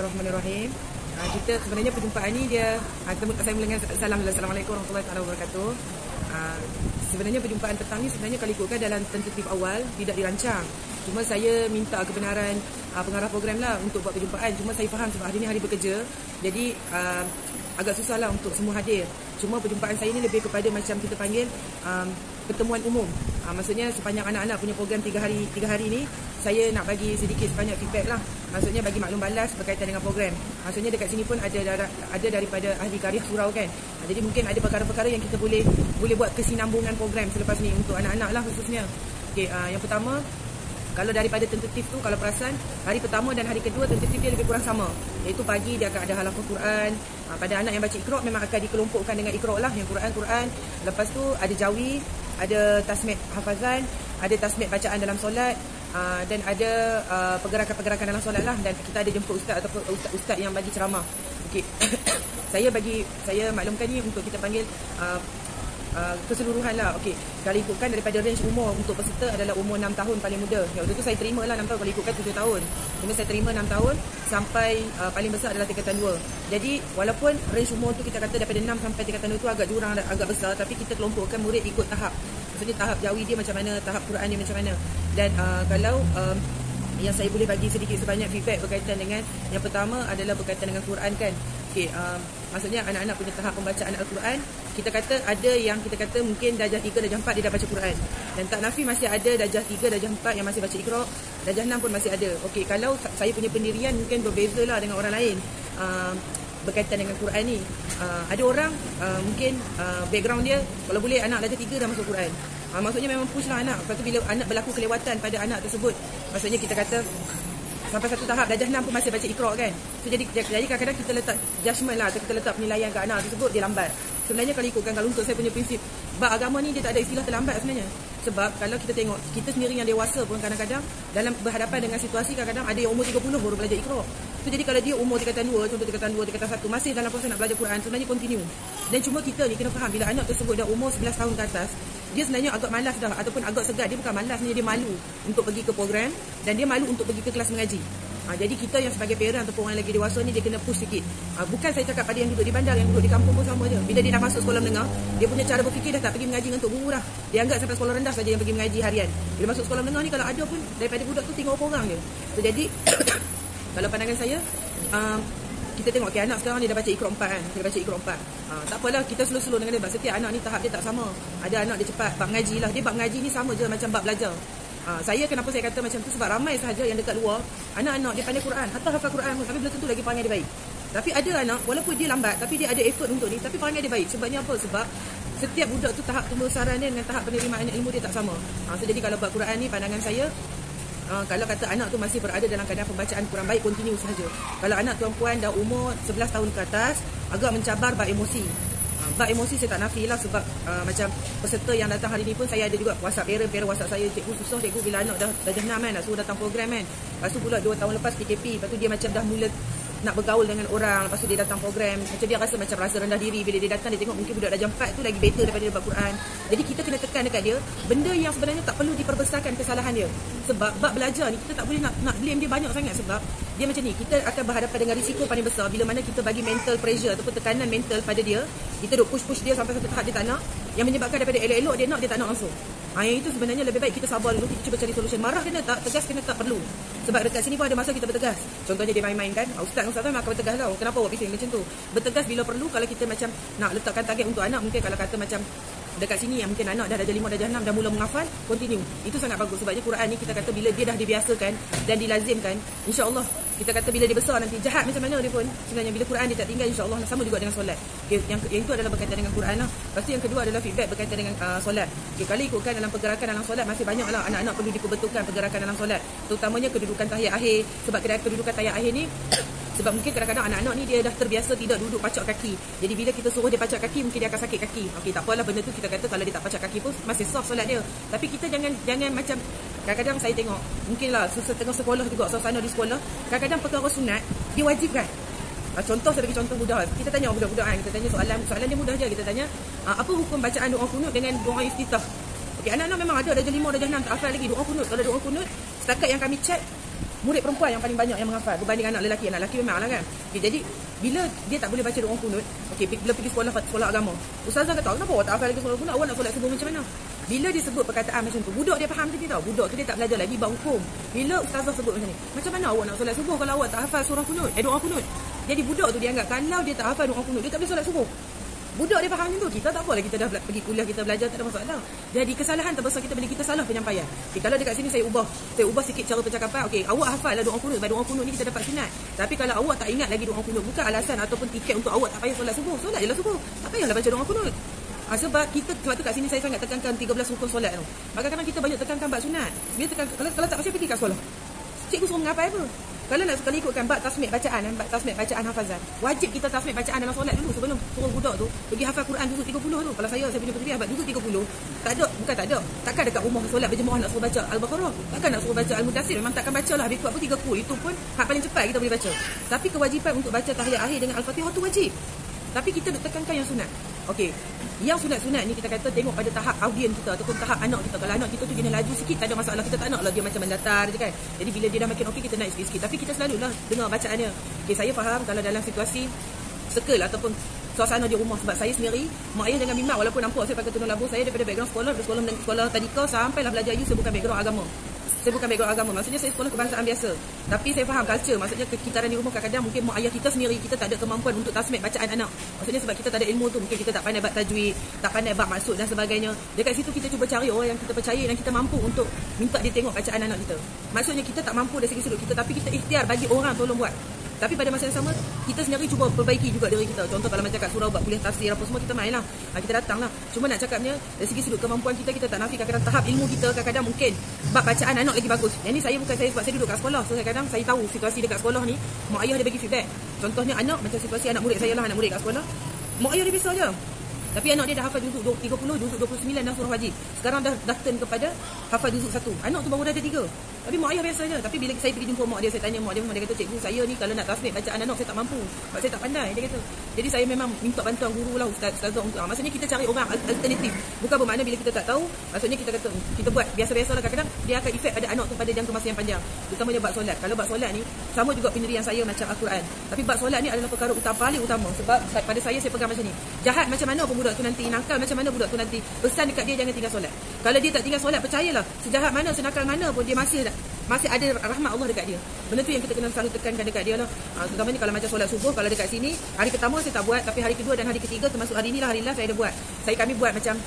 Bismillahirrahmanirrahim. Kita sebenarnya perjumpaan ni dia saya mula dengan salam. Assalamualaikum warahmatullahi wabarakatuh. Sebenarnya perjumpaan petang ni sebenarnya kalau ikutkan dalam tentatif awal tidak dirancang. Cuma saya minta kebenaran pengarah program lah untuk buat perjumpaan. Cuma saya faham sebab hari ni hari bekerja, jadi agak susah lah untuk semua hadir. Cuma perjumpaan saya ni lebih kepada macam kita panggil pertemuan umum. Maksudnya sepanjang anak-anak punya program 3 hari ni, saya nak bagi sedikit sebanyak feedback lah. Maksudnya bagi maklum balas berkaitan dengan program. Maksudnya dekat sini pun ada daripada ahli karya surau kan. Jadi mungkin ada perkara-perkara yang kita boleh buat kesinambungan program selepas ni untuk anak-anak lah khususnya. Okey, yang pertama, kalau daripada tentatif tu, kalau perasan, hari pertama dan hari kedua tentatif dia lebih kurang sama. Iaitu pagi dia akan ada halaman Quran. Pada anak yang baca Iqra' memang akan dikelompokkan dengan Iqra' lah, yang Quran. Lepas tu ada jawi, ada tasmid hafazan, ada tasmid bacaan dalam solat, dan ada pergerakan-pergerakan dalam solat lah. Dan kita ada jemput ustaz ataupun ustaz yang bagi ceramah. Okey. saya maklumkan ni untuk kita panggil keseluruhan lah. Okey, kalau ikutkan daripada range umur untuk peserta adalah umur 6 tahun paling muda. Waktu tu saya terima lah 6 tahun, kalau ikutkan 7 tahun. Cuma saya terima 6 tahun sampai paling besar adalah tingkatan 2. Jadi walaupun range umur tu kita kata daripada 6 sampai tingkatan 2 tu agak jurang, agak besar, tapi kita kelompokkan murid ikut tahap. Maksudnya tahap jawi dia macam mana, tahap Quran dia macam mana. Dan kalau yang saya boleh bagi sedikit sebanyak feedback berkaitan dengan yang pertama adalah berkaitan dengan Quran kan. Okey, maksudnya anak-anak punya tahap pembacaan Al-Quran, kita kata ada yang kita kata mungkin darjah 3, darjah 4 dia dah baca Quran. Dan tak nafi masih ada darjah 3, darjah 4 yang masih baca Iqra', darjah 6 pun masih ada. Okey, kalau saya punya pendirian mungkin berbeza lah dengan orang lain berkaitan dengan Quran ni. Ada orang mungkin background dia kalau boleh anak darjah 3 dah masuk Quran. Maksudnya memang push lah anak. Lepas tu bila anak berlaku kelewatan pada anak tersebut, maksudnya kita kata sampai satu tahap darjah 6 pun masih baca Iqra' kan. So, jadi kadang-kadang kita letak judgement lah, atau kita letak penilaian ke anak tersebut, dia lambat. Sebenarnya kalau ikutkan, kalau untuk saya punya prinsip bab agama ni, dia tak ada istilah terlambat sebenarnya. Sebab kalau kita tengok, kita sendiri yang dewasa pun kadang-kadang dalam berhadapan dengan situasi, kadang-kadang ada yang umur 30 baru belajar Iqra'. So, jadi kalau dia umur tingkatan 2, contoh tingkatan 2, tingkatan 1 masih dalam proses nak belajar Quran, sebenarnya continue. Dan cuma kita ni kena faham, bila anak tersebut dah umur 11 tahun ke atas, dia sebenarnya agak malas dah, ataupun agak segar. Dia bukan malas, dia malu untuk pergi ke program, dan dia malu untuk pergi ke kelas mengaji. Jadi kita yang sebagai parent ataupun orang lagi dewasa ni, dia kena push sikit. Bukan saya cakap pada yang duduk di bandar, yang duduk di kampung pun sama je. Bila dia dah masuk sekolah menengah, dia punya cara berfikir dah tak pergi mengaji dengan Tok Guru dah. Dia anggap sampai sekolah rendah saja yang pergi mengaji harian. Bila masuk sekolah menengah ni, kalau ada pun daripada budak tu tengok orang je. So, jadi kalau pandangan saya, kita tengok anak sekarang dia dah baca Iqra' 4 kan. Dia baca Iqra' 4. Tak apalah, kita slow-slow dengan dia. Sebab setiap anak ni tahap dia tak sama. Ada anak dia cepat bab mengaji lah. Dia bab mengaji ni sama je macam bab belajar. Saya kenapa saya kata macam tu, sebab ramai sahaja yang dekat luar, anak-anak dia pandai Quran, hatta hafal Quran pun, tapi belum tentu lagi perangai dia baik. Tapi ada anak, walaupun dia lambat, tapi dia ada effort untuk ni, tapi perangai dia baik. Sebabnya apa? Sebab setiap budak tu tahap pembesaran dia dengan tahap penerimaan ilmu dia tak sama. So, jadi kalau bab Quran ni, pandangan saya, kalau kata anak tu masih berada dalam keadaan pembacaan kurang baik, continue sahaja. Kalau anak tuan-puan dah umur 11 tahun ke atas, agak mencabar bab emosi. Bab emosi saya tak nafi lah, sebab macam peserta yang datang hari ni pun, saya ada juga WhatsApp parent WhatsApp saya, cikgu susah cikgu bila anak dah darjah 6 kan, nak suruh datang program kan. Lepas tu pula 2 tahun lepas PKP, lepas tu dia macam dah mula nak bergaul dengan orang, lepas tu dia datang program, macam dia rasa rendah diri. Bila dia datang, dia tengok mungkin budak darjah 4 tu lagi better daripada dia buat Quran. Jadi kita kena tekan dekat dia benda yang sebenarnya tak perlu diperbesarkan kesalahan dia. Sebab bab belajar ni kita tak boleh nak blame dia banyak sangat, sebab dia macam ni, kita akan berhadapan dengan risiko paling besar bila mana kita bagi mental pressure ataupun tekanan mental pada dia. Kita duk push dia sampai satu tahap dia tak nak, yang menyebabkan daripada elok-elok dia nak, dia tak nak langsung. Yang itu sebenarnya lebih baik kita sabar dulu, kita cuba cari solution. Marah kena tak, tegas kena tak, perlu. Sebab dekat sini pun ada masa kita bertegas. Contohnya dia main-main kan, ustaz tu memang akan bertegas tau. Kenapa awak bising macam tu? Bertegas bila perlu. Kalau kita macam nak letakkan target untuk anak, mungkin kalau kata macam dekat sini yang mungkin anak dah darjah 5, darjah 6 dah mula menghafal, continue. Itu sangat bagus. Sebabnya Quran ni kita kata bila dia dah dibiasakan dan dilazimkan, insya-Allah kita kata bila dia besar nanti, jahat macam mana dia pun, sebenarnya bila Quran dia tak tinggal, insya-Allah sama juga dengan solat. Okay, yang itu adalah berkaitan dengan Quran lah. Lepas tu yang kedua adalah feedback berkaitan dengan solat. Okay, kalau ikutkan dalam pergerakan dalam solat, masih banyaklah anak-anak perlu diperbetulkan pergerakan dalam solat, terutamanya kedudukan tahiyat akhir. Sebab kedudukan tahiyat akhir ni sebab mungkin kadang-kadang anak-anak ni dia dah terbiasa tidak duduk pacak kaki. Jadi bila kita suruh dia pacak kaki, mungkin dia akan sakit kaki. Okey, tak apalah, benda tu kita kata kalau dia tak pacak kaki pun masih soft solat dia. Tapi kita jangan macam kadang-kadang saya tengok, mungkinlah setengah sekolah juga, suasana di sekolah, kadang-kadang perkara sunat dia wajibkan. Contoh, saya bagi contoh mudah. Kita tanya budak-budak kan, kita tanya soalan dia mudah je. Kita tanya, apa hukum bacaan doa kunut dengan doa iftitah? Okey, anak-anak memang ada darjah 5, darjah 6 tak hafal lagi doa kunut. Kalau doa kunut, setakat yang kami check, murid perempuan yang paling banyak yang menghafal berbanding anak lelaki. Anak lelaki memang lah kan. Okay, jadi bila dia tak boleh baca doa kunut, okey, bila pergi sekolah agama, ustazah kata, kenapa awak tak hafal lagi solat kunut? Awak nak solat subuh macam mana? Bila dia sebut perkataan macam tu, budak dia faham tadi tau. Budak tu dia tak belajar lagi bab hukum. Bila ustazah sebut macam ni, macam mana awak nak solat subuh kalau awak tak hafal surah kunut, doa kunut? Jadi budak tu dia anggap kalau dia tak hafal doa kunut, dia tak boleh solat subuh. Budak dia faham macam tu. Kita tak apalah, kita dah pergi kuliah, kita belajar, tak ada masalah. Jadi kesalahan terbesar kita bila kita salah penyampaian. Okay, kalau dekat sini saya ubah sikit cara percakapan. Okey, awak hafal lah doa kunut. Doa kunut ni kita dapat sunat. Tapi kalau awak tak ingat lagi doa kunut, bukan alasan ataupun tiket untuk awak tak payah solat subuh. Solat je lah subuh. Tak payahlah baca doa kunut. Sebab tu kat sini saya sangat tekankan 13 rukun solat tu. Kadang-kadang kita banyak tekankan bab sunat. Bila kalau tak pasal pergi kat sekolah, cikgu suruh mengapai apa? Kalau nak sekali ikutkan bab tasmid bacaan hafazan. Wajib kita tasmid bacaan dalam solat dulu sebelum suruh budak tu pergi hafal Quran juzuk 30 tu. Kalau saya punya puteri hafal juzuk 30, tak ada. Takkan dekat rumah solat berjemaah nak suruh baca Al-Baqarah. Takkan nak suruh baca Al-Mudaththir. Memang takkan bacalah. Habis kuat pun 3 kul. Itu pun hak paling cepat kita boleh baca. Tapi kewajipan untuk baca tahiyat akhir dengan Al-Fatihah tu wajib. Tapi kita nak tekankan yang sunat. Okey. Yang sunat-sunat ni kita kata tengok pada tahap audien kita ataupun tahap anak kita. Kalau anak kita tu dia laju sikit tak ada masalah. Kita tak naklah dia macam mendatar je kan. Jadi bila dia dah makin okey kita naik sikit-sikit. Tapi kita selalulah dengar bacaannya. Okey, saya faham kalau dalam situasi circle ataupun suasana di rumah, sebab saya sendiri mak ayah jangan bimbang walaupun nampak saya pakai tudung labu. Saya daripada background sekolah tadika sampailah belajar you, saya bukan background agama. Saya bukan background agama. Maksudnya saya sekolah kebangsaan biasa. Tapi saya faham culture. Maksudnya kekitaran di rumah kadang-kadang mungkin mak ayah kita sendiri kita tak ada kemampuan untuk tasmid bacaan anak. Maksudnya sebab kita tak ada ilmu tu. Mungkin kita tak pandai bab tajwid, tak pandai bab maksud dan sebagainya. Dekat situ kita cuba cari orang yang kita percaya dan kita mampu untuk minta dia tengok bacaan anak kita. Maksudnya kita tak mampu dari segi sudut kita, tapi kita ikhtiar bagi orang tolong buat. Tapi pada masa yang sama, kita sendiri cuba perbaiki juga diri kita. Contoh kalau macam kat surau buat kuliah tafsir apa semua, kita main lah. Kita datang lah. Cuma nak cakapnya, dari segi sudut kemampuan kita, kita tak nafi kadang-kadang tahap ilmu kita, kadang-kadang mungkin bab bacaan anak lagi bagus. Yang ni saya bukan saya sebab saya duduk kat sekolah. So kadang-kadang saya tahu situasi dekat sekolah ni, mak ayah dia bagi feedback. Contohnya anak, macam situasi anak murid saya lah, anak murid kat sekolah. Mak ayah dia biasa je. Tapi anak dia dah hafal juzuk 30, juzuk 29 dan surah wajib. Sekarang dah turn kepada hafal juzuk 1. Anak tu baru dah ada 3. Tapi mak ayah biasa je. Tapi bila saya pergi jumpa mak dia, saya tanya mak dia, dia kata, cikgu saya ni kalau nak tasmid bacaan anak saya tak mampu. Sebab saya tak pandai, dia kata. Jadi saya memang minta bantuan guru lah, ustazah untuk. Maksudnya kita cari orang alternatif. Bukan bermakna bila kita tak tahu, maksudnya kita kata kita buat biasa-biasa lah. Kadang-kadang dia akan efek pada anak tu pada jangka masa yang panjang. Terutamanya bab solat. Kalau bab solat ni sama juga pendirian saya macam Al-Quran. Tapi bab solat ni adalah perkara paling utama. Sebab pada saya pegang macam ni. Jahat macam mana pun budak tu nanti, nakal macam mana budak tu nanti, pesan dekat dia jangan tinggal solat. Kalau dia tak tinggal solat, percayalah sejahat mana, senakal mana pun dia masih ada rahmat Allah dekat dia. Benda tu yang kita kena selalu tekankan dekat dia lah. Terutamanya kalau macam solat subuh, kalau dekat sini hari pertama saya tak buat, tapi hari kedua dan hari ketiga termasuk hari inilah hari last saya ada buat. Kami buat macam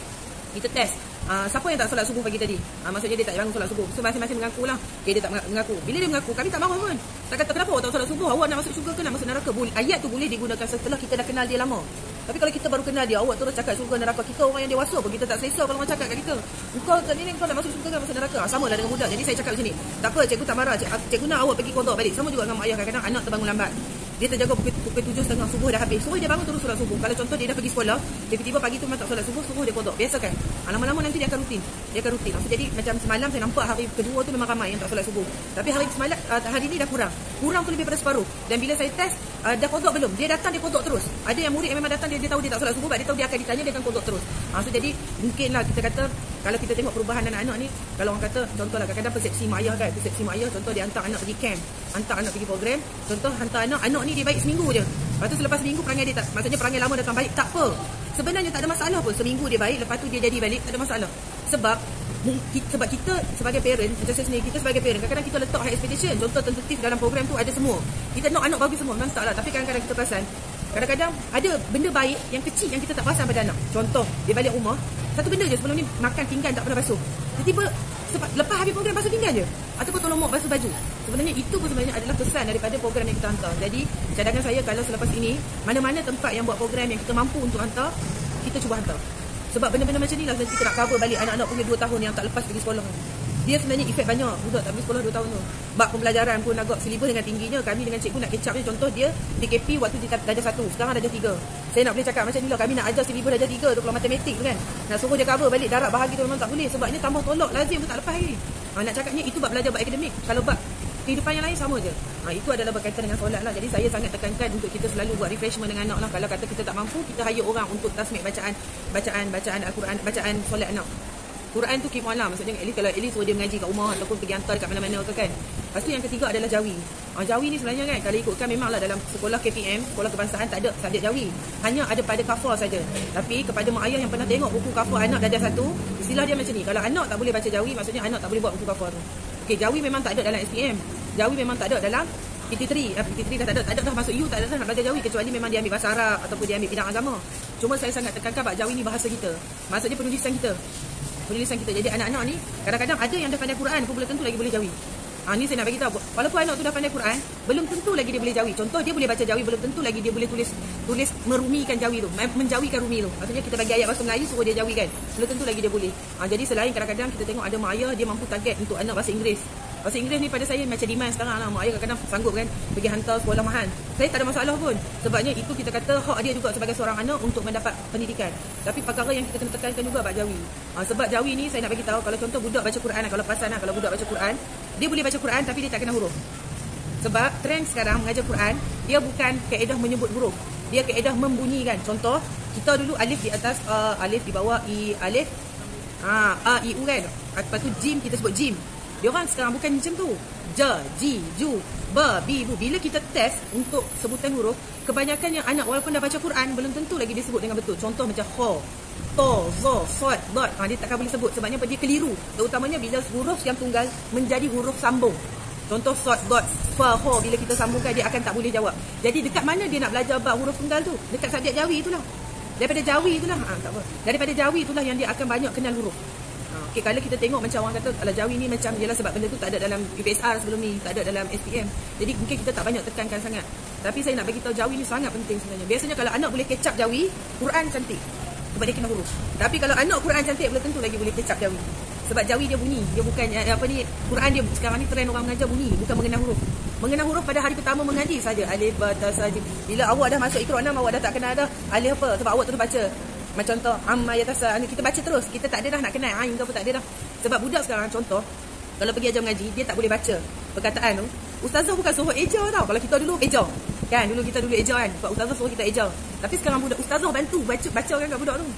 kita test. Siapa yang tak solat subuh pagi tadi? Maksudnya dia tak bangun solat subuh. So masing-masing mengaku lah. Okay, dia tak mengaku. Bila dia mengaku, kami tak marah pun. Tak kata kenapa awak tak solat subuh? Awak nak masuk syurga ke nak masuk neraka? Ayat tu boleh digunakan setelah kita dah kenal dia lama. Tapi kalau kita baru kenal dia, awak terus cakap syurga neraka, kita orang yang dewasa pun kita tak selesa kalau orang cakap kat kita. Kau tak ni kau nak masuk syurga ke masuk neraka? Sama lah dengan budak. Jadi saya cakap macam ni. Tak apa, cikgu tak marah. Cikgu nak awak pergi kodok balik. Sama juga dengan mak ayah, kadang-kadang anak terbangun lambat. Dia terjaga pukul 7.30 subuh dah habis. Suruh dia bangun terus solat subuh. Kalau contoh dia dah pergi sekolah, tiba-tiba pagi tu tak solat subuh, suruh dia kodok. Biasa kan? Lama-lama nanti dia akan rutin. Jadi macam semalam saya nampak hari kedua tu memang ramai yang tak solat subuh. Tapi hari ni dah kurang. Kurang tu lebih pada separuh. Dan bila saya test, dah kodok belum? Dia datang, dia kodok terus. Ada yang murid yang memang datang, dia tahu dia tak solat subuh, dia tahu dia akan ditanya, dia akan kodok terus. So jadi mungkinlah kita kata, kalau kita tengok perubahan anak-anak ni, kalau orang kata, contohlah kadang-kadang persepsi mak ayah kan, persepsi mak ayah, contoh dia hantar anak pergi camp, hantar anak pergi program, contoh hantar anak ni dia baik seminggu je. Lepas tu selepas seminggu perangai dia tak, maksudnya perangai lama datang baik, tak apa. Sebenarnya tak ada masalah pun, seminggu dia baik, lepas tu dia jadi balik, tak ada masalah. Sebab kita sebagai parent, macam saya sendiri, kita sebagai parent, kadang-kadang kita letak high expectation. Contoh tentatif dalam program tu ada semua. Kita nak anak bagus semua, memang tak lah. Tapi kadang-kadang kita perasan, kadang-kadang ada benda baik yang kecil yang kita tak perasan pada anak. Contoh, dia balik rumah, satu benda je sebelum ni makan pinggan tak pernah basuh. Tiba-tiba lepas habis program basuh pinggan je. Ataupun tolong mak basuh baju. Sebenarnya itu pun sebenarnya adalah pesan daripada program yang kita hantar. Jadi cadangan saya kalau selepas ini, mana-mana tempat yang buat program yang kita mampu untuk hantar, kita cuba hantar. Sebab benda-benda macam ni lah kita nak cover balik anak-anak punya 2 tahun yang tak lepas pergi sekolah. Dia sebenarnya efek banyak budak tak pergi sekolah 2 tahun tu. Bab pembelajaran pun agak silibus dengan tingginya. Kami dengan cikgu nak catch up. Contoh dia PKP waktu dia darjah 1, sekarang darjah 3. Saya nak boleh cakap macam ni lah. Kami nak ajar silibus darjah 3 tu kalau matematik tu kan. Nak suruh dia cover balik darat bahagi tu memang tak boleh. Sebabnya tambah tolak lazim tu tak lepas lagi. Nak cakapnya itu bab belajar bab akademik. Kalau bab kehidupan yang lain sama je. Itu adalah berkaitan dengan solat lah. Jadi saya sangat tekankan untuk kita selalu buat refreshment dengan anak lah. Kalau kata kita tak mampu, kita hire orang untuk tasmid bacaan Al-Quran, bacaan solat anak. Quran tu keep on lah. Maksudnya at least suruh dia mengaji kat rumah ataupun pergi hantar dekat mana-mana ke kan. Lepas tu yang ketiga adalah Jawi. Jawi ni sebenarnya kan, kalau ikutkan memanglah dalam sekolah KPM, sekolah kebangsaan, tak ada subjek Jawi. Hanya ada pada kafar saja. Tapi kepada mak ayah yang pernah tengok buku kafar anak darjah 1, istilah dia macam ni. Kalau anak tak boleh baca Jawi, maksudnya anak tak boleh buat buku kafar tu. Okey, Jawi memang tak ada dalam SPM. Jawi memang tak ada dalam PT3. PT3 dah tak ada dah masuk U, tak ada dah nak belajar Jawi kecuali memang dia ambil bahasa Arab ataupun dia ambil bidang agama. Cuma saya sangat tekankan bab Jawi ni bahasa kita. Maksudnya penulisan kita. Jadi anak-anak ni kadang-kadang ada yang dah pandai Quran pun belum tentu lagi boleh Jawi. Ni saya nak bagi tahu. Walaupun anak tu dah pandai Quran, belum tentu lagi dia boleh Jawi. Contoh, dia boleh baca Jawi, belum tentu lagi dia boleh tulis merumikan Jawi tu, menjawikan Rumi tu. Maksudnya kita bagi ayat bahasa Melayu suruh dia jawikan. Belum tentu lagi dia boleh. Jadi selain kadang-kadang kita tengok ada mak ayah dia mampu target untuk anak bahasa Inggeris. Bahasa Inggeris ni pada saya macam demand sekarang lah. Mak ayah kadang-kadang sanggup kan pergi hantar sekolah mahal. Saya tak ada masalah pun. Sebabnya itu kita kata hak dia juga sebagai seorang anak untuk mendapat pendidikan. Tapi perkara yang kita kena tekankan juga bab Jawi. Sebab Jawi ni saya nak bagi tahu, kalau contoh budak baca Quran, kalau perasan lah, kalau budak baca Quran, dia boleh baca Quran tapi dia tak kena huruf. Sebab trend sekarang mengajar Quran, dia bukan kaedah menyebut huruf. Dia kaedah membunyikan. Contoh, kita dulu alif di atas A, alif di bawah I, alif A, I, U kan. Lepas tu jim kita sebut jim. Dia orang sekarang bukan macam tu. Ja, ji, ju, ba, bi, bu. Bila kita test untuk sebutan huruf, kebanyakan yang anak walaupun dah baca Quran, belum tentu lagi dia sebut dengan betul. Contoh macam kha, to, zo, sod, dot. Dia takkan boleh sebut sebabnya dia keliru. Terutamanya bila huruf yang tunggal menjadi huruf sambung. Contoh sod, dot, fa, ho. Bila kita sambungkan, dia akan tak boleh jawab. Jadi dekat mana dia nak belajar bab huruf tunggal tu? Dekat subjek Jawi itulah. Daripada Jawi itulah. Tak apa. Daripada Jawi itulah yang dia akan banyak kenal huruf. Okay, kalau kita tengok macam orang kata kalau Jawi ni macam jelas sebab benda tu tak ada dalam UPSR sebelum ni, tak ada dalam SPM. Jadi mungkin kita tak banyak tekankan sangat. Tapi saya nak bagi tahu Jawi ni sangat penting sebenarnya. Biasanya kalau anak boleh kecap Jawi, Quran cantik. Sebab dia kena huruf. Tapi kalau anak Quran cantik, belum tentu lagi boleh kecap Jawi. Sebab Jawi dia bunyi. Dia bukan Quran dia sekarang ni trend orang mengajar bunyi, bukan mengenal huruf. Mengenal huruf pada hari pertama mengaji saja. Alif, ba, ta, saja. Bila awak dah masuk Iqra 6, awak dah tak kenal dah alif apa sebab awak terus baca. Macam contoh amma yatasa, kita baca terus, kita tak ada dah nak kenal ain ke apa, tak ada dah. Sebab budak sekarang contoh kalau pergi ajar mengaji, dia tak boleh baca perkataan tu. Ustazah bukan suruh eja tau. Kalau kita dulu eja kan, dulu kita eja kan, sebab ustazah suruh kita eja. Tapi sekarang budak ustazah bantu baca kan kat budak tu.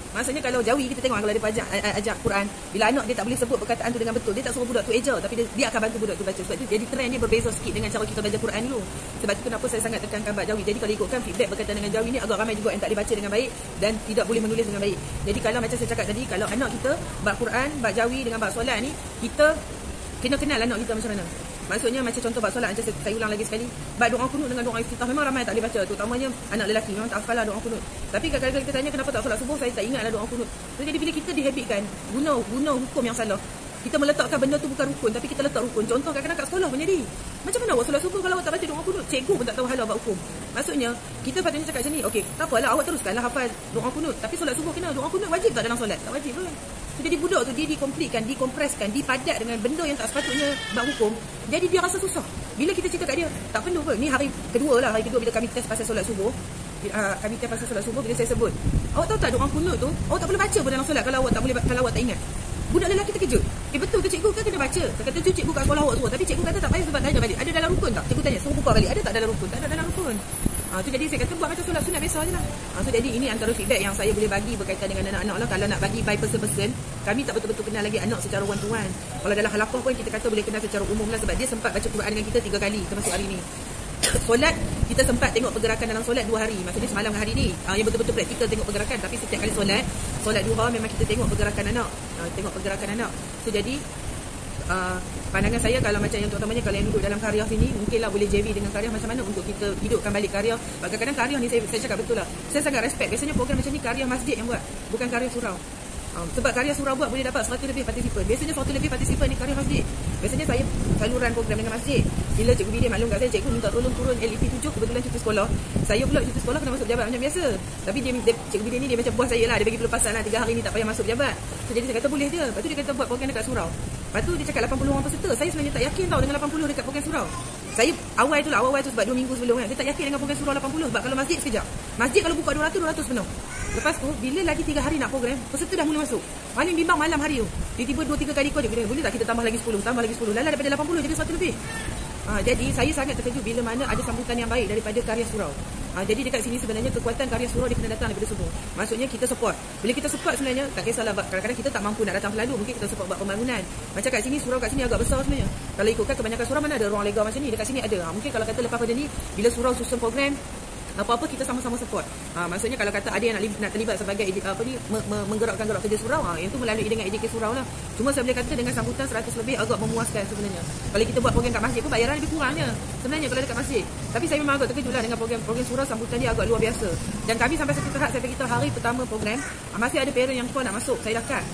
Maksudnya kalau Jawi kita tengok kalau dia ajar Quran, bila anak dia tak boleh sebut perkataan tu dengan betul, dia tak suruh budak tu eja, tapi dia akan bantu budak tu baca. Sebab tu jadi trend dia berbeza sikit dengan cara kita belajar Quran dulu. Sebab tu kenapa saya sangat tekankan bab Jawi. Jadi kalau ikutkan feedback berkaitan dengan Jawi ni, agak ramai juga yang tak dibaca dengan baik dan tidak boleh menulis dengan baik. Jadi kalau macam saya cakap tadi, kalau anak kita bab Quran, bab Jawi dengan bab solat ni, kita kena kenal anak kita macam mana. Maksudnya macam contoh bab solat, macam saya ulang lagi sekali, bab doa kunut dengan doa iftitah memang ramai tak boleh baca, terutamanya anak lelaki memang tak hafal lah doa kunut. Tapi kadang-kadang kita tanya kenapa tak solat subuh, saya tak ingatlah doa kunut. Jadi bila kita dihabitkan guna hukum yang salah, kita meletakkan benda tu bukan rukun tapi kita letak rukun. Contoh kadang-kadang kat sekolah pun jadi, macam mana awak solat subuh kalau awak tak baca doa kunut? Cikgu pun tak tahu hal bab hukum. Maksudnya kita patutnya cakap macam ni, okey, tak apalah awak teruskanlah hafal doa kunut, tapi solat subuh kena. Doa kunut wajib tak dalam solat? Tak wajib pun. Jadi budak tu dia dikomplitkan, dikompreskan, dipadat dengan benda yang tak sepatutnya bab hukum. Jadi dia rasa susah. Bila kita cerita kat dia, tak perlu pun. Ni hari kedua bila kami test pasal solat subuh. Kami test pasal solat subuh, bila saya sebut, awak tahu tak doa kunut tu awak tak boleh baca pun dalam solat kalau awak tak ingat. Budak lelaki terkejut. Betul ke cikgu ke kena baca? Saya kata tu cikgu kat sekolah awak suruh, tapi cikgu kata tak payah sebab tanya balik. Ada dalam rukun tak? Cikgu tanya, suruh buka balik. Ada tak dalam rukun? Tak ada dalam rukun. Tu jadi saya kata buat macam solat sunat biasa je lah. So jadi ini antara feedback yang saya boleh bagi berkaitan dengan anak-anak lah. Kalau nak bagi by person-person, kami tak betul-betul kenal lagi anak secara one-to-one. Kalau dalam halaqah pun kita kata boleh kenal secara umum lah, sebab dia sempat baca Quran dengan kita 3 kali termasuk hari ni. Solat, kita sempat tengok pergerakan dalam solat 2 hari. Maksudnya semalam dengan hari ni yang betul-betul praktikal tengok pergerakan. Tapi setiap kali solat duha memang kita tengok pergerakan anak. So jadi pandangan saya kalau macam yang terutamanya kalau yang duduk dalam karya sini, mungkinlah boleh JV dengan karya macam mana untuk kita hidupkan balik karya. Kadang-kadang karya ni saya cakap betul lah, saya sangat respect. Biasanya program macam ni karya masjid yang buat, bukan karya surau. Sebab karya surau buat boleh dapat 100 lebih partisipan. Biasanya 100 lebih partisipan ni karya masjid. Biasanya saya saluran program dengan masjid. Bila Cikgu Bidin maklum kat saya, cikgu minta tolong turun LEP 7, kebetulan cuti sekolah. Saya pula cuti sekolah kena masuk pejabat macam biasa. Tapi Cikgu Bidin ni dia macam buah saya lah, dia bagi pelepasan lah 3 hari ni tak payah masuk pejabat. So, jadi saya kata boleh je. Lepas tu dia kata buat program dekat surau. Lepas tu dia cakap 80 orang peserta. Saya sebenarnya tak yakin tau dengan 80 dekat program surau. Saya awal tu sebab 2 minggu sebelum kan, saya tak yakin dengan program surau 80 sebab kalau masjid sekejap. Masjid kalau buka 200 penuh. Lepas tu bila lagi 3 hari nak program, peserta dah mula masuk. Paling bimbang malam hari tu. Tiba-tiba 2-3 kali kau dia boleh tak kita tambah lagi 10, Lala daripada 80 jadi 100 lebih. Jadi saya sangat terkejut bila mana ada sambutan yang baik daripada karya surau. Jadi dekat sini sebenarnya kekuatan karya surau dia kena datang daripada semua. Maksudnya kita support. Bila kita support sebenarnya tak kisahlah, kadang-kadang kita tak mampu nak datang selalu, mungkin kita support buat pembangunan. Macam kat sini surau kat sini agak besar sebenarnya. Kalau ikutkan kebanyakan surau mana ada ruang lega macam ni, dekat sini ada. Mungkin kalau kata lepas pada ni bila surau susun program apa-apa kita sama-sama support. Maksudnya kalau kata ada yang nak terlibat sebagai menggerakkan kerja surau, yang tu melalui dengan EDK surau lah. Cuma saya boleh kata dengan sambutan 100 lebih agak memuaskan sebenarnya. Kalau kita buat program kat masjid pun bayaran lebih kurangnya sebenarnya kalau dekat masjid. Tapi saya memang agak terkejut lah dengan program surau, sambutan dia agak luar biasa. Dan kami sampai satu tahap saya beritahu hari pertama program, masih ada parent yang call nak masuk, saya dah cut.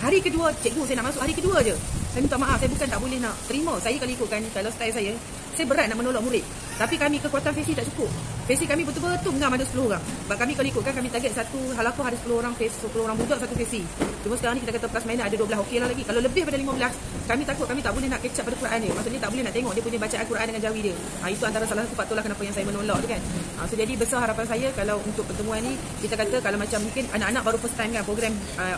Hari kedua, cikgu saya nak masuk hari kedua je. Saya minta maaf, saya bukan tak boleh nak terima. Saya kalau ikutkan, kalau style saya berat nak menolak murid. Tapi kami kekuatan fesi tak cukup. Fesi kami betul-betul ngam ada 10 orang. Sebab kami kalau ikutkan, kami target satu halakuh ada 10 orang fesi, 10 orang budak satu fesi. Cuma sekarang ni kita kata plus minus ada 12, okey lah lagi. Kalau lebih pada 15, kami takut kami tak boleh nak catch up pada Quran dia. Maksudnya tak boleh nak tengok dia punya bacaan Quran dengan jawi dia. Itu antara salah satu faktor lah kenapa yang saya menolak tu kan. So jadi besar harapan saya kalau untuk pertemuan ni, kita kata kalau macam mungkin anak-anak baru first time kan program,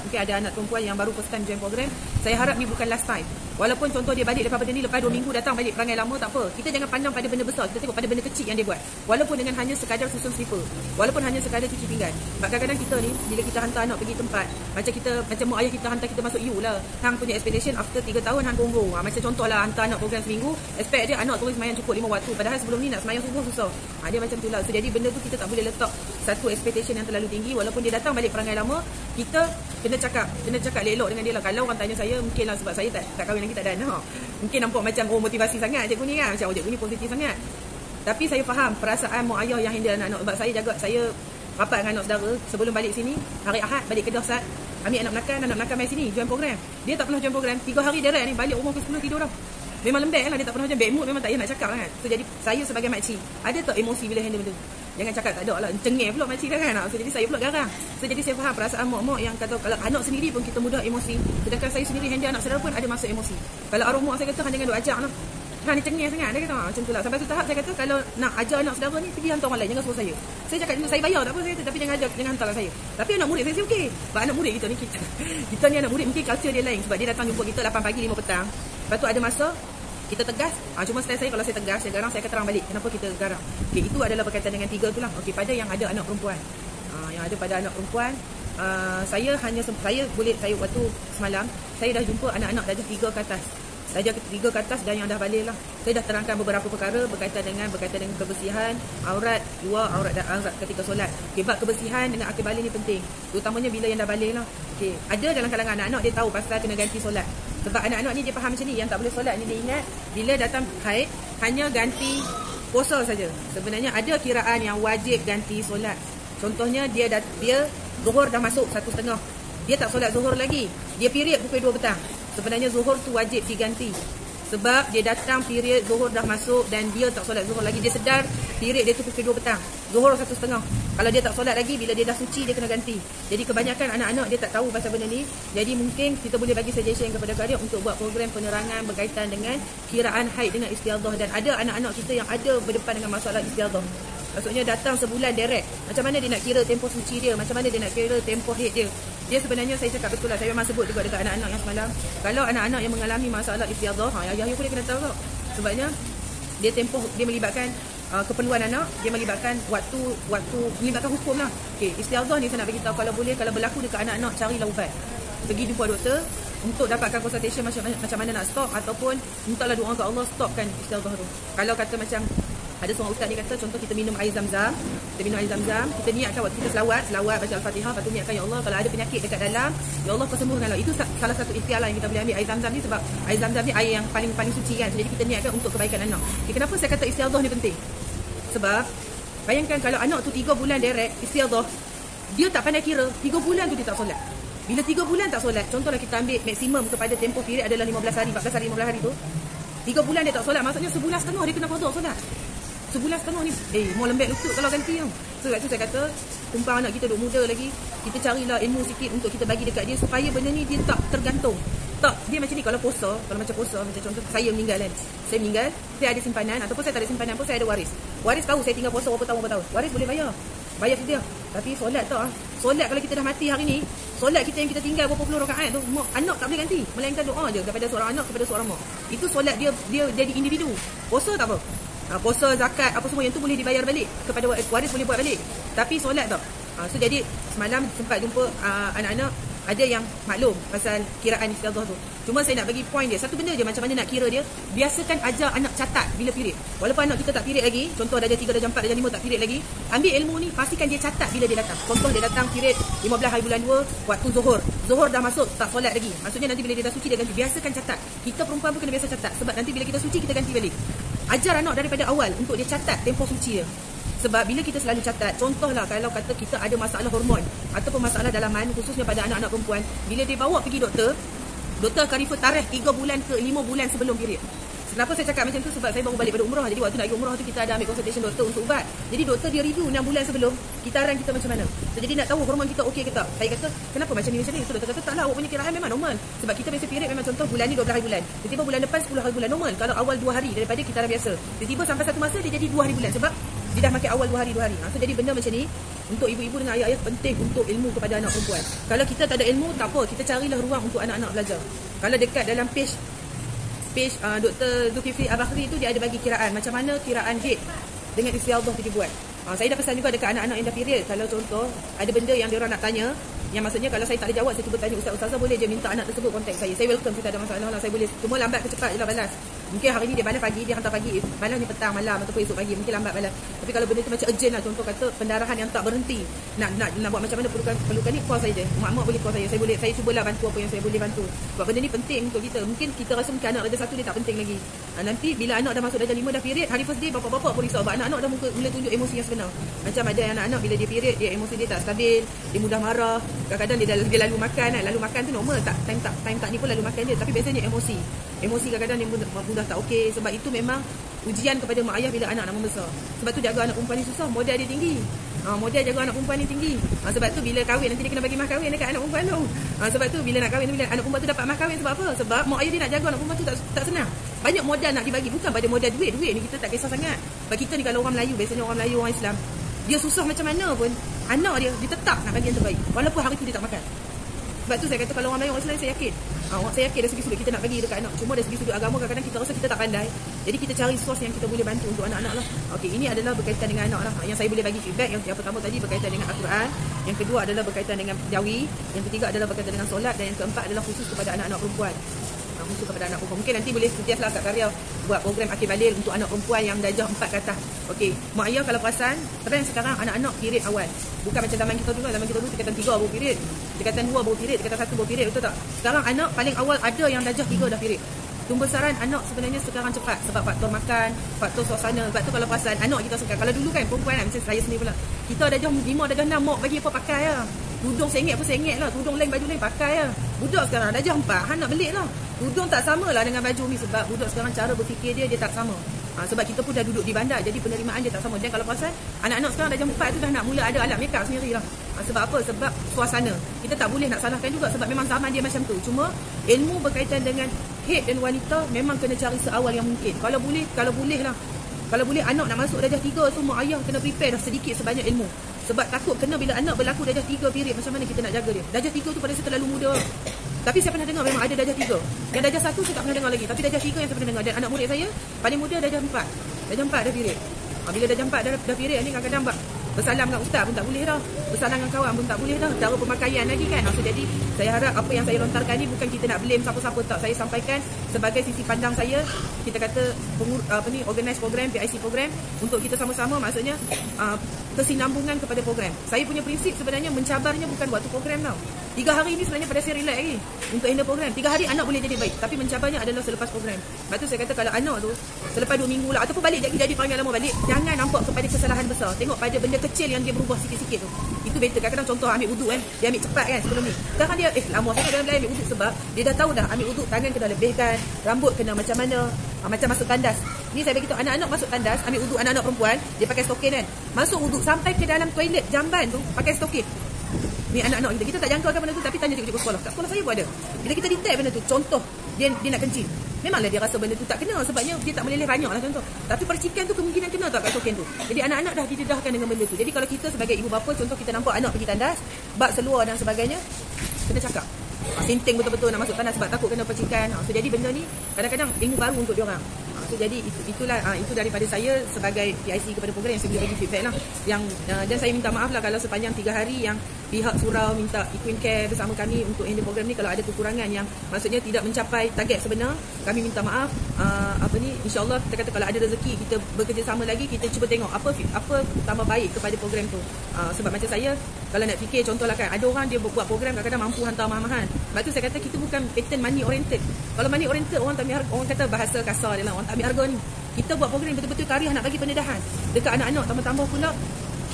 mungkin ada anak perempuan yang baru first time join program, saya harap ni bukan last time. Walaupun contoh dia balik lepas pada ni, lepas 2 minggu datang balik perangai lama, tak apa. Kita jangan pandang pada benda besar, kita tengok pada benda kecil yang dia buat. Walaupun dengan hanya sekadar susun slipper, walaupun hanya sekadar cuci pinggan. Sebab kadang-kadang kita ni, bila kita hantar anak pergi tempat, macam mak ayah kita hantar kita masuk U lah. Hang punya expectation after 3 tahun hang combo. Macam contoh lah hantar anak program seminggu, expect dia anak terus semayang cukup 5 waktu. Padahal sebelum ni nak semayang subuh susah. Dia macam tu lah. So jadi benda tu kita tak boleh letak satu expectation yang terlalu tinggi. Walaupun dia datang balik perangai lama, kita kena cakap elok dengan dia lah. Kalau orang tanya saya, mungkin lah sebab saya tak kahwin lagi, tak ada anak. Mungkin nampak macam motivasi sangat cikgu ni kan. Macam cikgu ni positif sangat. Tapi saya faham perasaan mak ayah yang handle anak-anak. Sebab saya rapat dengan anak saudara sebelum balik sini, hari Ahad balik Kedah Ustaz. Ambil anak belakang main sini join program. Dia tak pernah join program. 3 hari direct ni balik rumah pukul 10 tidur dah. Memang lembek lah, dia tak pernah join. Bad mood memang tak payah nak cakap kan. So jadi saya sebagai makcik, ada tak emosi bila handle benda tu? Jangan cakap tak ada lah, cengeng pula makcik dah kan. So jadi saya pula garang. So jadi saya faham perasaan mak-mak yang kata kalau anak sendiri pun kita mudah emosi. Sedangkan saya sendiri handle anak saudara pun ada masa emosi. Kalau arwah mak saya kata jangan duk ajak lah. Ni cengeng sangat, dia kata macam tu lah. Sampai tu tahap saya kata kalau nak ajar anak saudara ni, pergi hantar orang lain, jangan suruh saya. Saya cakap saya bayar tak apa, saya kata, tapi jangan hantarkan saya. Tapi anak murid saya okey. Sebab anak murid kita ni anak murid mungkin culture dia lain. Sebab dia datang jumpa kita 8 pagi 5 petang. Lepas tu ada masa kita tegas. Cuma style saya, kalau saya tegas, saya garang, saya akan terang balik kenapa kita garang. Itu adalah berkaitan dengan 3 tu lah. Pada yang ada anak perempuan, yang ada pada anak perempuan, saya waktu semalam saya dah jumpa anak-anak darjah 3 ke atas. Darjah 3 ke atas dan yang dah balik lah. Saya dah terangkan beberapa perkara berkaitan dengan kebersihan aurat luar, aurat ketika solat. Bab kebersihan dengan akil balik ni penting, terutamanya bila yang dah balik lah. Ada dalam kalangan anak-anak dia tahu pasal kena ganti solat. Sebab anak-anak ni dia faham macam ni, yang tak boleh solat ni dia ingat bila datang haid hanya ganti puasa saja. Sebenarnya ada kiraan yang wajib ganti solat. Contohnya dia zuhur dah masuk 1:30, dia tak solat zuhur lagi, dia period pukul 2 petang. Sebenarnya zuhur tu wajib diganti. Sebab dia datang period zuhur dah masuk dan dia tak solat zuhur lagi. Dia sedar period dia tu pukul 2 petang. Zuhur 1:30. Kalau dia tak solat lagi, bila dia dah suci dia kena ganti. Jadi kebanyakan anak-anak dia tak tahu pasal benda ni. Jadi mungkin kita boleh bagi suggestion kepada kalian untuk buat program penerangan berkaitan dengan kiraan haid dengan istiadah. Dan ada anak-anak kita yang ada berdepan dengan masalah istiadah. Maksudnya datang sebulan direct. Macam mana dia nak kira tempoh suci dia? Macam mana dia nak kira tempoh haid dia? Dia sebenarnya saya cakap betul lah. Saya memang sebut juga dekat anak-anak yang semalam. Kalau anak-anak yang mengalami masalah istiadah, ayah pun dia kena tahu tau. Sebabnya dia melibatkan keperluan anak, dia melibatkan waktu melibatkan hukum lah. Istiadah ni saya nak beritahu, kalau boleh, kalau berlaku dekat anak-anak, carilah ubat. Pergi jumpa doktor untuk dapatkan consultation macam mana nak stop, ataupun mintalah doa ke Allah stopkan istiadah tu. Kalau kata macam ada seorang ustaz ni kata, contoh kita minum air zam-zam, kita niatkan waktu kita selawat baca Al-Fatihah, lepas tu niatkan ya Allah kalau ada penyakit dekat dalam, ya Allah kau sembuhkanlah. Itu salah satu ikhtiar lah yang kita boleh ambil air zam-zam ni, sebab air zam-zam ni air yang paling suci kan. Jadi kita niatkan untuk kebaikan anak. Kenapa saya kata istiadah ni penting? Sebab bayangkan kalau anak tu 3 bulan direct istiadah, dia tak pandai kira, 3 bulan tu dia tak solat. Bila 3 bulan tak solat, contohlah kita ambil maksimum kepada tempoh period adalah 15 hari, 14 hari, 15 hari tu, 3 bulan dia tak solat, maksudnya sebulan setengah dia kena qada solat. Sebulan setengah ni mau lembek lutut kalau ganti tau. Sebab tu saya kata, tumpang anak kita duk muda lagi, kita carilah ilmu sikit untuk kita bagi dekat dia, supaya benda ni dia tak tergantung. Tak, dia macam ni, kalau macam puasa, macam contoh saya meninggal kan. Saya meninggal, saya ada simpanan, ataupun saya tak ada simpanan pun saya ada waris. Waris tahu saya tinggal puasa berapa tahun. Waris boleh bayar dia. Tapi solat tak. Solat kalau kita dah mati hari ni, solat kita yang kita tinggal berapa puluh rakaat tu, anak tak boleh ganti, melainkan doa je daripada seorang anak kepada seorang mak. Itu solat dia jadi individu. Puasa tak apa. puasa, zakat, apa semua yang tu boleh dibayar balik kepada waris, boleh buat balik. Tapi solat tak. So jadi semalam sempat jumpa anak-anak, ada yang maklum pasal kiraan istiadah tu. Cuma saya nak bagi point dia, satu benda je macam mana nak kira dia. Biasakan ajar anak catat bila period. Walaupun anak kita tak period lagi, contoh darjah 3, darjah 4, darjah 5 tak period lagi, ambil ilmu ni, pastikan dia catat bila dia datang. Contoh dia datang period 15 hari bulan 2, waktu Zuhur dah masuk, tak solat lagi. Maksudnya nanti bila dia dah suci dia ganti. Biasakan catat. Kita perempuan pun kena biasa catat, sebab nanti bila kita suci kita ganti balik. Ajar anak daripada awal untuk dia catat tempoh suci dia. Sebab bila kita selalu catat, contohlah kalau kata kita ada masalah hormon ataupun masalah dalaman, khususnya pada anak-anak perempuan, bila dia bawa pergi doktor akan refer tarikh 3 bulan ke 5 bulan sebelum period. Kenapa saya cakap macam tu? Sebab saya baru balik pada umrah. Jadi waktu nak pergi umrah tu kita ada ambil consultation doktor untuk ubat. Jadi doktor dia review 6 bulan sebelum, kitaran kita macam mana. Jadi nak tahu hormon kita okey ke tak. Saya kata, kenapa macam ni? So doktor kata, taklah, awak punya kiraan memang normal. Sebab kita biasa period memang contoh bulan ni 12 hari bulan. Tiba-tiba bulan depan 10 hari bulan normal. Kalau awal 2 hari daripada kitaran biasa. Tiba-tiba sampai satu masa dia jadi 2 hari bulan. Sebab dia dah makin awal 2 hari. So jadi benda macam ni, untuk ibu-ibu dengan ayah-ayah penting untuk ilmu kepada anak perempuan. Kalau kita tak ada ilmu, tak apa. Kita carilah ruang untuk anak-anak belajar. Kalau dekat dalam page Dr. Zulkifli Al-Bakhri tu, dia ada bagi kiraan. Macam mana kiraan haid dengan istiadah tu dibuat. Saya dah pesan juga dekat anak-anak yang dah period. Kalau contoh, ada benda yang diorang nak tanya, yang maksudnya kalau saya tak ada jawab, saya cuba tanya ustaz-ustazah, boleh je minta anak tersebut kontak saya. Saya welcome, saya tak ada masalah lah, saya boleh. Cuma lambat ke cepat je lah balas. Mungkin hari ni dia balas pagi, dia hantar pagi, balas ni petang, malam ataupun esok pagi, mungkin lambat balas. Tapi kalau benda tu macam urgent lah, contoh kata pendarahan yang tak berhenti, nak buat macam mana, perlukan ni, call saya je. Mak-mak boleh call saya boleh, saya cubalah bantu apa yang saya boleh bantu. Sebab benda ni penting untuk kita. Mungkin kita rasa mungkin anak darjah 1 dia tak penting lagi. Nanti bila anak dah masuk darjah 5 dah period, hari first day bapak-bapak pun risau sebab anak-anak dah mula tunjuk emosi yang sebenar. Macam ada anak-anak bila dia period, dia emosi dia tak stabil, dia mudah marah, kadang-kadang dia lalu makan tu normal, time tak ni pun lalu makan dia, tapi biasanya emosi kadang-kadang dia mudah tak okey. Sebab itu memang ujian kepada mak ayah bila anak nak membesar. Sebab tu jaga anak perempuan ni susah, modal dia tinggi. Modal jaga anak perempuan ni tinggi. Sebab tu bila kahwin nanti dia kena bagi mas kahwin dekat anak perempuan tu. Sebab tu bila nak kahwin, bila anak perempuan tu dapat mas kahwin, sebab apa? Sebab mak ayah dia nak jaga anak perempuan tu tak senang. Banyak modal nak dibagi, bukan pada modal duit ni kita tak kisah sangat. Sebab kita ni kalau orang Melayu, biasanya orang Melayu, orang Islam, dia susah macam mana pun, anak dia tetap nak bagi yang terbaik walaupun hari tu dia tak makan. Sebab tu saya kata kalau orang Melayu, orang Islam, saya yakin dari segi sudut kita nak bagi dekat anak. Cuma dari segi sudut agama kadang-kadang kita rasa kita tak pandai. Jadi kita cari source yang kita boleh bantu untuk anak-anak lah. Okey, ini adalah berkaitan dengan anak lah. Yang saya boleh bagi feedback. Yang pertama tadi berkaitan dengan Al-Quran. Yang kedua adalah berkaitan dengan jawi. Yang ketiga adalah berkaitan dengan solat. Dan yang keempat adalah khusus kepada anak-anak perempuan. Khusus kepada anak perempuan. Mungkin nanti boleh sentiaslah Kak Karya buat program Akhir Balil untuk anak perempuan yang darjah 4 ke atas. Okey, mak ayah kalau perasan, trend sekarang anak-anak period awal. Bukan macam zaman kita dulu tingkatan 3 baru period, tingkatan 2 baru period, tingkatan 1 baru period, betul tak? Sekarang anak paling awal ada yang darjah 3 dah period. Pembesaran anak sebenarnya sekarang cepat sebab faktor makan, faktor suasana. Sebab tu kalau perasan anak kita sekarang, kalau dulu kan perempuan kan, macam saya sendiri pula, kita darjah 5, darjah 6 mak bagi apa pakai lah. Tudung RM1 pun RM1 lah, tudung lain, baju lain pakai lah. Budak sekarang darjah 4, nak belik lah. Tudung tak sama lah dengan baju ni sebab budak sekarang cara berfikir dia tak sama. Sebab kita pun dah duduk di bandar, jadi penerimaan dia tak sama. Dan kalau perasan, anak-anak sekarang darjah 4 tu dah nak mula ada alat makeup sendiri lah. Sebab apa? Sebab suasana. Kita tak boleh nak salahkan juga sebab memang zaman dia macam tu. Cuma ilmu berkaitan dengan haid dan wanita memang kena cari seawal yang mungkin. Kalau boleh lah. Kalau boleh anak nak masuk darjah 3 tu, mak ayah kena prepare dah sedikit sebanyak ilmu. Sebab takut kena bila anak berlaku darjah 3 period, macam mana kita nak jaga dia. Darjah 3 tu pada saya terlalu muda. Tapi saya pernah dengar memang ada darjah 3. Yang darjah 1 saya tak pernah dengar lagi. Tapi darjah 3 yang saya pernah dengar. Dan anak murid saya paling muda darjah 4. Darjah 4 dah period. Bila darjah 4 dah period ni kadang-kadang bersalam dengan ustaz pun tak boleh dah. Bersalam dengan kawan pun tak boleh dah. Cara pemakaian lagi kan. Jadi saya harap apa yang saya lontarkan ni bukan kita nak blame siapa-siapa, tak. Saya sampaikan sebagai sisi pandang saya. Kita kata organize program, PIC program untuk kita sama-sama, maksudnya kesinambungan kepada program. Saya punya prinsip sebenarnya mencabarnya bukan waktu program tau. 3 hari ni sebenarnya pada saya relax lagi untuk handle program. 3 hari anak boleh jadi baik, tapi mencabarnya adalah selepas program. Lepas tu saya kata kalau anak tu selepas 2 minggu lah ataupun balik jadi panggil lama balik, jangan nampak kepada kesalahan besar. Tengok pada benda kecil yang dia berubah sikit-sikit tu. Itu better. Kadang-kadang contoh ambil wuduk kan, dia ambil cepat kan sebelum ni. Sekarang dia lama sangat dalam ambil wuduk sebab dia dah tahu dah ambil wuduk, tangan kena lebihkan, rambut kena macam mana, macam masuk tandas. Ni saya beritahu anak-anak masuk tandas, ambil wuduk anak-anak perempuan, dia pakai stokin kan. Masuk wuduk sampai ke dalam toilet jamban tu pakai stokin. Ni anak-anak kita tak jangka kan benda tu, tapi tanya cikgu sekolah. Kat sekolah saya pun ada. Bila kita detect benda tu, contoh dia nak kencing. Memanglah dia rasa benda tu tak kena sebabnya dia tak meleleh banyak lah contoh. Tapi percikan tu kemungkinan kena tak kat stokin tu. Jadi anak-anak dah didedahkan dengan benda tu. Jadi kalau kita sebagai ibu bapa, contoh kita nampak anak pergi tandas, bak seluar dan sebagainya, kena cakap. Sinting betul-betul nak masuk tandas sebab takut kena percikan. So jadi benda ni kadang-kadang ilmu baru untuk diorang. So jadi itu daripada saya sebagai PIC kepada program yang saya boleh bagi feedback lah. Dan saya minta maaf lah kalau sepanjang 3 hari yang pihak surau minta Equine Care bersama kami untuk handle program ni, kalau ada kekurangan yang maksudnya tidak mencapai target sebenar, kami minta maaf. InsyaAllah kita kata kalau ada rezeki kita bekerjasama lagi, kita cuba tengok apa tambah baik kepada program tu. Sebab macam saya, kalau nak fikir contohlah kan, ada orang dia buat program kadang-kadang mampu hantar mahal-mahal. Sebab tu saya kata kita bukan pattern money oriented. Kalau money oriented, orang tak ambil harga, orang kata bahasa kasar dia lah, orang tak ambil harga ni. Kita buat program betul-betul karya nak bagi pendedahan dekat anak-anak, tambah-tambah pula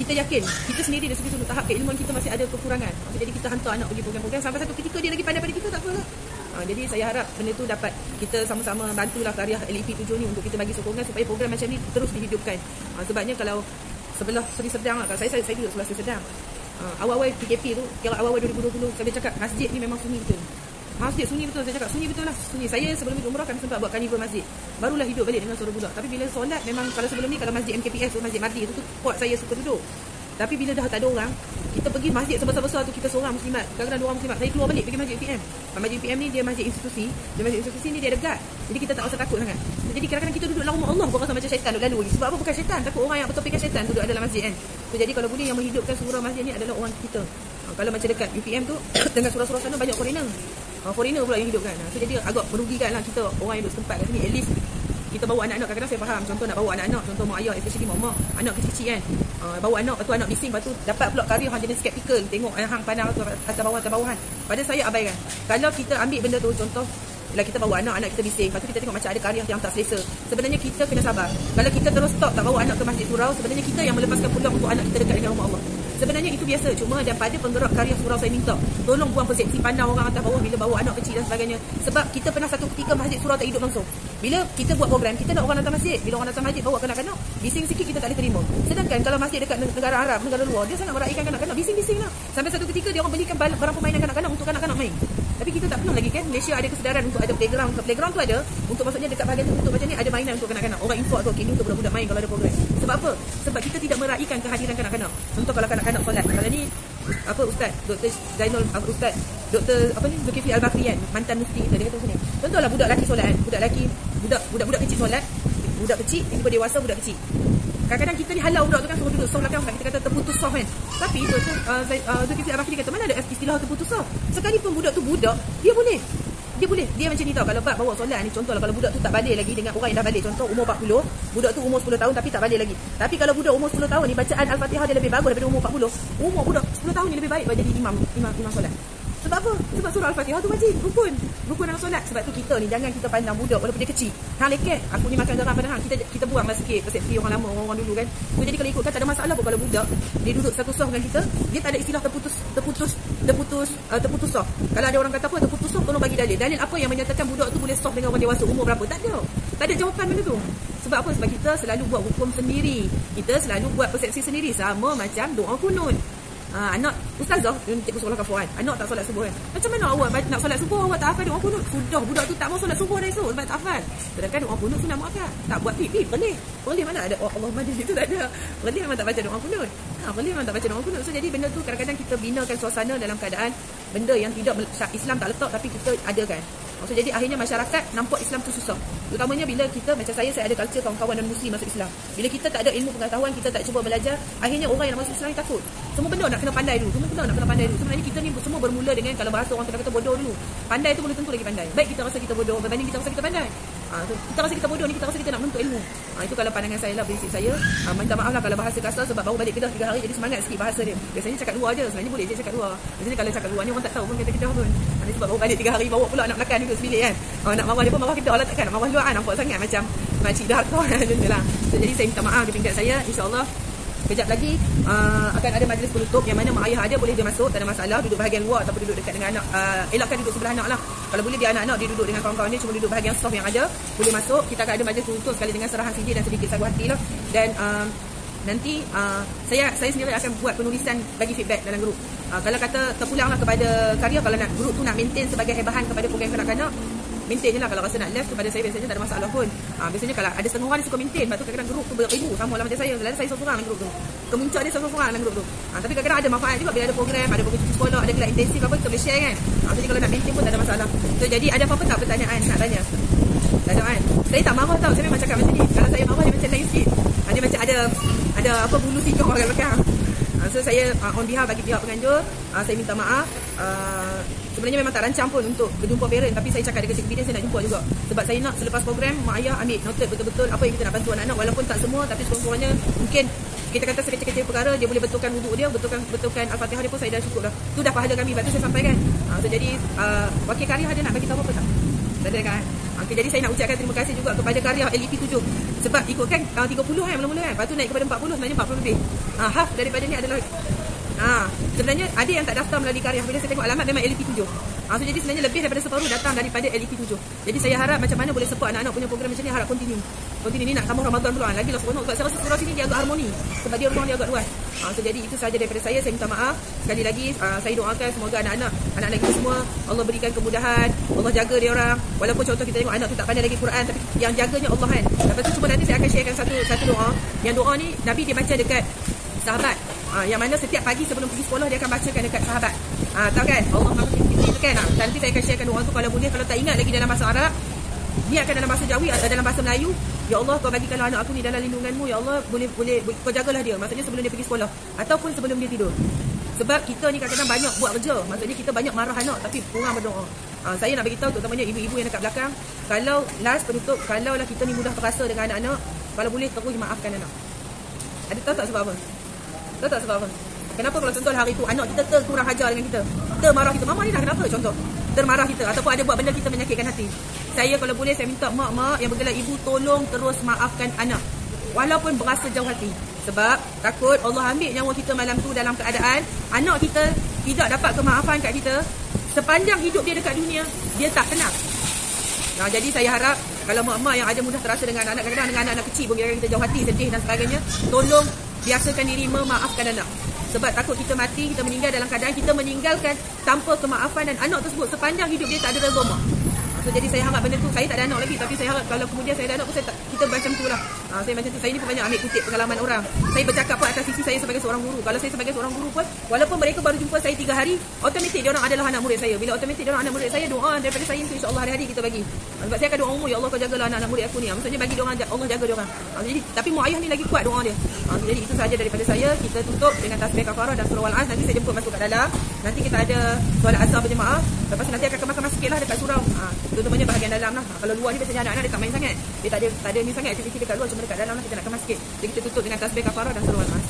kita yakin kita sendiri dari segi sudut tahap keilmuan kita masih ada kekurangan. Jadi kita hantar anak pergi program-program sampai satu ketika dia lagi pandai pada kita, tak apalah. Jadi saya harap benda tu dapat kita sama-sama bantulah karya LEP 7 ni untuk kita bagi sokongan supaya program macam ni terus dihidupkan. Sebabnya kalau sebelah Seri Sedang lah, kalau saya duduk sebelah Seri Sedang, awal-awal PKP tu, kira awal-awal 2020, saya cakap masjid ni memang sunyi betul. Masjid sunyi betul, saya cakap sunyi betul lah, sunyi. Saya sebelum itu umrah kami sempat buat karnival masjid, barulah hidup balik dengan suara budak. Tapi bila solat, memang kalau sebelum ni, kalau masjid MKPS tu, masjid Mardi tu spot saya suka duduk. Tapi bila dah tak ada orang, kita pergi masjid sebesar-besar tu, kita seorang muslimat, kadang-kadang 2 orang muslimat, saya keluar balik pergi masjid UPM. Masjid UPM ni dia masjid institusi, ni dia ada guard, jadi kita tak rasa takut sangat. Jadi kadang-kadang kita duduk dalam rumah Allah, bukan rasa macam syaitan duduk lalu. Sebab apa? Bukan syaitan, takut orang yang bertopikan syaitan duduk dalam masjid kan. So, jadi kalau boleh yang menghidupkan surau masjid ni adalah orang kita. Kalau macam dekat UPM tu dengan surau-surau sana banyak foreigner. Foreigner pula yang hidupkan. So jadi agak merugikan lah kita orang yang duduk setempat kat sini. At least kita bawa anak-anak, kadang-kadang saya faham. Contoh nak bawa anak-anak, contoh mak ayah, especially mak anak kecil-kecil kan. Bawa anak, lepas tu anak bising, lepas tu dapat pula karya hang jenis skeptical. Tengok hang pandang atas bawahan. Pada saya abaikan. Kalau kita ambil benda tu, contoh bila kita bawa anak kita bising, lepas tu kita tengok macam ada karya yang tak selesa. Sebenarnya kita kena sabar. Kalau kita terus stop tak bawa anak ke masjid surau, sebenarnya kita yang melepaskan peluang untuk anak kita dekat dengan rumah Allah. Sebenarnya itu biasa. Cuma daripada penggerak karya surau saya minta, tolong buang persepsi pandang orang atas bawah bila bawa anak kecil dan sebagainya. Sebab kita pernah satu ketika masjid surau tak hidup langsung. Bila kita buat program, kita nak orang datang masjid. Bila orang datang masjid bawa kanak-kanak, bising sikit kita tak boleh terima. Sedangkan kalau masjid dekat negara Arab, negara luar, dia sangat meraihkan kanak-kanak, bising-bising lah. Sampai satu ketika dia orang belikan barang permainan kanak-kanak untuk kanak-kanak main. Tapi kita tak pernah lagi kan, Malaysia ada kesedaran untuk ada playground. Playground tu ada, untuk maksudnya dekat bahagian tertutup macam ni ada mainan untuk kanak-kanak. Orang import tu, okay, ni untuk budak-budak main kalau ada program. Sebab apa? Sebab kita tidak meraihkan kehadiran kanak-kanak. Contoh kalau kanak-kanak solat. Kalau ni Ustaz Dr. Zainul Ustaz Dr. Zulkifli Al-Bakri kan, mantan mufti kita, dia kata macam ni. Contohlah budak lelaki solat kan, budak kecil solat, budak kecil, tiba dewasa budak kecil. Kadang-kadang kita ni halau budak tu kan, suruh duduk soft belakang, kita kata terputus soft kan. Tapi Zulkifli Al-Bakri kata mana ada istilah terputus soft. Sekalipun budak tu budak, dia boleh. Dia macam ni tau. Kalau bab bawa solat ni, contohlah kalau budak tu tak balik lagi dengan orang yang dah balik, contoh umur 40, budak tu umur 10 tahun tapi tak balik lagi. Tapi kalau budak umur 10 tahun ni, bacaan Al-Fatihah dia lebih bagus daripada umur 40, umur budak 10 tahun ni lebih baik jadi imam solat. Sebab apa? Sebab surah Al-Fatihah tu wajib, rukun dalam solat. Sebab tu kita ni jangan kita pandang budak walaupun dia kecil. Hang leket, aku ni makan garam pada hang, kita buanglah sikit persepsi orang lama, orang dulu kan. So, jadi kalau ikutkan tak ada masalah pun kalau budak dia duduk satu soft dengan kita, dia tak ada istilah terputus soft. Kalau ada orang kata apa terputus soft, tolong bagi dalil apa yang menyatakan budak tu boleh soft dengan orang dewasa umur berapa. Tak ada jawapan benda tu. Sebab apa? Sebab kita selalu buat hukum sendiri, kita selalu buat persepsi sendiri. Sama macam doa kunut. Anak ustazah cikgu sekolah kafuan, anak tak solat subuh kan, macam mana awak nak solat subuh awak tak hafal doa kunut? Sudah budak tu tak mau solat subuh dah esok sebab tak hafal. Sedangkan doa kunut sunat muakkad, tak buat boleh mana ada Allahumma di situ, tak ada. Boleh memang tak baca doa kunut. Boleh memang tak baca doa kunut. So jadi benda tu kadang-kadang kita binakan suasana dalam keadaan benda yang tidak Islam tak letak tapi kita adakan. So jadi akhirnya masyarakat nampak Islam tu susah. Terutamanya bila kita, macam saya ada culture kawan-kawan dan muslim masuk Islam. Bila kita tak ada ilmu pengetahuan, kita tak cuba belajar, akhirnya orang yang masuk Islam ni takut. Semua benda nak kena pandai dulu. Sebenarnya kita ni semua bermula dengan, kalau bahasa orang kata bodoh dulu. Pandai tu boleh tentu lagi pandai. Baik kita rasa kita bodoh berbanding kita rasa kita pandai. Kita rasa kita bodoh ni, kita rasa kita nak menuntut ilmu. Itu kalau pandangan saya lah, prinsip saya. Minta maaf lah kalau bahasa kasar sebab baru balik Kedah 3 hari, jadi semangat sikit bahasa dia. Biasanya cakap luar je, sebenarnya boleh je cakap luar. Biasanya kalau cakap luar ni orang tak tahu pun kata Kedah pun. Nanti sebab baru balik 3 hari, bawa pula anak belakang duduk sebilik kan. Nak marah dia pun marah Kedah lah, takkan nak marah luar kan. Nampak sangat macam makcik dah hardcore macam tu lah. Jadi saya minta maaf di peringkat saya. InsyaAllah kejap lagi akan ada majlis penutup yang mana mak ayah ada, boleh dia masuk, tak ada masalah, duduk bahagian luar ataupun duduk dekat dengan anak. Elakkan duduk sebelah anak lah. Kalau boleh dia anak-anak dia duduk dengan kawan-kawan dia, cuma duduk bahagian soft yang ada, boleh masuk. Kita akan ada majlis penutup sekali dengan serahan CD dan sedikit sagu hati lah. Dan nanti saya sendiri akan buat penulisan bagi feedback dalam grup. Kalau kata terpulanglah kepada karya, kalau nak grup tu nak maintain sebagai hebahan kepada program kanak-kanak, maintain je lah. Kalau rasa nak left kepada saya, biasanya tak ada masalah pun. Biasanya kalau ada setengah orang dia suka maintain, lepas tu kadang-kadang grup tu beribu, sama lah macam saya. Selalu saya seorang dalam grup tu, kemuncak dia seorang dalam grup tu. Tapi kadang-kadang ada manfaat juga bila ada program cuti sekolah, ada kelas intensif apa, kita boleh share kan. Jadi kalau nak maintain pun tak ada masalah. So jadi ada apa-apa tak pertanyaan nak tanya? Tak ada kan. Saya tak marah tau. Saya memang cakap macam ni. Kalau saya marah dia macam lain sikit. Dia macam ada apa bulu tiga kat belakang. So saya on behalf bagi pihak penganjur, saya minta maaf. Sebenarnya memang tak rancang pun untuk berjumpa parent, tapi saya cakap dekat Cikgu saya nak jumpa juga. Sebab saya nak selepas program mak ayah ambil noted betul-betul apa yang kita nak bantu anak-anak, walaupun tak semua, tapi sekurang-kurangnya mungkin kita kata sekecil-kecil perkara dia boleh betulkan wuduk dia, betulkan Al-Fatihah dia pun saya dah cukup dah. Tu dah pahala kami, lepas tu saya sampaikan. So jadi wakil karya ada nak bagi tahu apa tak? Tak ada kan? Okay, jadi saya nak ucapkan terima kasih juga kepada karya LEP 7. Sebab ikutkan 30 kan mula-mula kan. Lepas tu naik kepada 40, sebenarnya 40 lebih. Half daripada ni adalah sebenarnya ada yang tak daftar melalui karya. Bila saya tengok alamat memang LEP 7. So jadi sebenarnya lebih daripada separuh datang daripada LEP 7. Jadi saya harap macam mana boleh support anak-anak punya program macam ni, harap continue ni nak tambah Ramadan pula lagi lah seronok. Sebab saya rasa surau sini dia agak harmoni. Sebab dia ruang dia agak luas. So jadi itu sahaja daripada saya minta maaf. Sekali lagi saya doakan semoga anak-anak kita semua Allah berikan kemudahan, Allah jaga dia orang. Walaupun contoh kita tengok anak tu tak pandai lagi Quran, tapi yang jaganya Allah kan. Lepas tu cuma nanti saya akan sharekan satu doa. Yang doa ni Nabi dia baca dekat sahabat. Yang mana setiap pagi sebelum pergi sekolah dia akan bacakan dekat sahabat. Tahu kan? Allah Maha Tinggi itu kan. Nanti saya akan sharekan doa tu kalau boleh, kalau tak ingat lagi dalam bahasa Arab, niatkan dalam bahasa Jawi atau dalam bahasa Melayu. Ya Allah, kau bagikanlah anak aku ni dalam lindunganmu. Ya Allah, boleh kau jagalah dia. Maksudnya sebelum dia pergi sekolah ataupun sebelum dia tidur. Sebab kita ni kadang-kadang banyak buat kerja. Maksudnya kita banyak marah anak tapi kurang berdoa. Saya nak bagi tahu terutamanya ibu-ibu yang dekat belakang, kalau last penutup, kalau lah kita ni mudah terasa dengan anak-anak, kalau boleh terus maafkan anak. Ada tahu tak sebab apa? Tahu tak sebab apa? Kenapa kalau contoh hari tu anak kita kurang hajar dengan kita, termarah kita, mama ni dah kenapa contoh, termarah kita ataupun ada buat benda kita menyakitkan hati. Saya kalau boleh saya minta mak-mak yang bergelar ibu tolong terus maafkan anak walaupun berasa jauh hati. Sebab takut Allah ambil nyawa kita malam tu dalam keadaan anak kita tidak dapat kemaafan kat kita. Sepanjang hidup dia dekat dunia, dia tak kenal. Jadi saya harap kalau mak-mak yang ada mudah terasa dengan anak-anak, kadang-kadang dengan anak-anak kecil pun kita jauh hati, sedih dan sebagainya, tolong biasakan diri memaafkan anak. Sebab takut kita mati, kita meninggal dalam keadaan kita meninggalkan tanpa kemaafan dan anak tersebut sepanjang hidup dia tak ada redha mak. So jadi saya harap benda tu, saya tak ada anak lagi, tapi saya harap kalau kemudian saya ada anak pun kita macam tu lah. Saya macam tu. Saya ni pun banyak ambil kutip pengalaman orang. Saya bercakap pun atas sisi saya sebagai seorang guru. Kalau saya sebagai seorang guru pun, walaupun mereka baru jumpa saya 3 hari, automatik dia orang adalah anak murid saya. Bila automatik dia orang anak murid saya, doa daripada saya tu insya-Allah hari-hari kita bagi. Sebab saya akan doa umur, ya Allah kau jagalah anak-anak murid aku ni. Maksudnya bagi dia orang, Allah jaga dia orang. Jadi tapi mak ayah ni lagi kuat doa dia. Jadi itu sahaja daripada saya. Kita tutup dengan tasbih kafarah dan surah Al-As. Nanti saya jemput masuk kat dalam. Nanti kita ada solat asar berjemaah. Lepas nanti akan kemas-kemas sikitlah dekat surau. Terutamanya bahagian dalam lah. Kalau luar ni biasanya anak-anak dia tak main sangat. Dia tak ada ni sangat aktiviti dekat luar, cuma dekat dalam lah kita nak kemas sikit. Jadi kita tutup dengan tasbih kafarah dan surah Al-As.